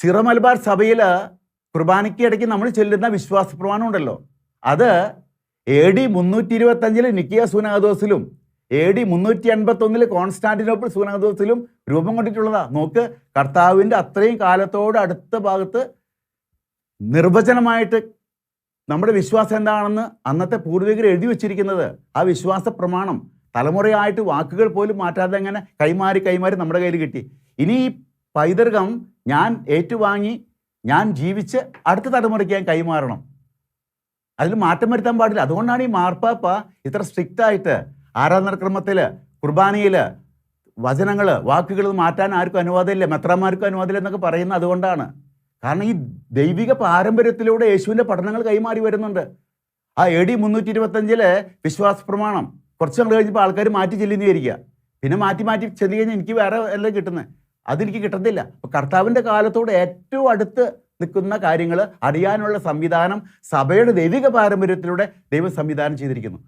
Syro Malabar സഭയിൽ കുർബാനയ്ക്ക് ഇടയ്ക്ക് നമ്മൾ ചൊല്ലുന്ന വിശ്വാസ പ്രമാണം ഉണ്ടല്ലോ, അത് AD 325 നിക്കിയ സൂനഹദോസിലും AD 381 കോൺസ്റ്റാന്റിനോപ്പിൾ സൂനഹദോസിലും രൂപം കൊണ്ടിട്ടുള്ളതാ. നോക്ക്, കർത്താവിൻ്റെ അത്രയും കാലത്തോട് അടുത്ത ഭാഗത്ത് നിർവചനമായിട്ട് നമ്മുടെ വിശ്വാസം എന്താണെന്ന് അന്നത്തെ പൂർവികർ എഴുതി വച്ചിരിക്കുന്നത്. ആ വിശ്വാസ പ്രമാണം തലമുറയായിട്ട് വാക്കുകൾ പോലും മാറ്റാതെ അങ്ങനെ കൈമാറി നമ്മുടെ കയ്യിൽ കിട്ടി. ഇനി ഈ പൈതൃകം ഞാൻ ഏറ്റുവാങ്ങി ഞാൻ ജീവിച്ച് അടുത്ത തലമുറയ്ക്ക് ഞാൻ കൈമാറണം. അതിൽ മാറ്റം വരുത്താൻ പാടില്ല. അതുകൊണ്ടാണ് ഈ മാർപ്പാപ്പ ഇത്ര സ്ട്രിക്റ്റായിട്ട് ആരാധനാക്രമത്തിൽ കുർബാനയിൽ വചനങ്ങൾ വാക്കുകൾ മാറ്റാൻ ആർക്കും അനുവാദമില്ല, മെത്രാന്മാർക്കും അനുവാദമില്ല എന്നൊക്കെ പറയുന്നത് അതുകൊണ്ടാണ്. കാരണം ഈ ദൈവിക പാരമ്പര്യത്തിലൂടെ യേശുവിൻ്റെ പഠനങ്ങൾ കൈമാറി വരുന്നുണ്ട്. ആ AD 325 വിശ്വാസ പ്രമാണം കുറച്ച് നാൾ കഴിഞ്ഞപ്പോൾ ആൾക്കാർ മാറ്റി ചെല്ലുന്നു വിചാരിക്കുക. പിന്നെ മാറ്റി ചെല്ലി കഴിഞ്ഞാൽ എനിക്ക് വേറെ എല്ലാം കിട്ടുന്നത്, അതെനിക്ക് കിട്ടത്തില്ല. അപ്പോൾ കർത്താവിൻ്റെ കാലത്തോട് ഏറ്റവും അടുത്ത് നിൽക്കുന്ന കാര്യങ്ങൾ അറിയാനുള്ള സംവിധാനം സഭയുടെ ദൈവിക പാരമ്പര്യത്തിലൂടെ ദൈവം സംവിധാനം ചെയ്തിരിക്കുന്നു.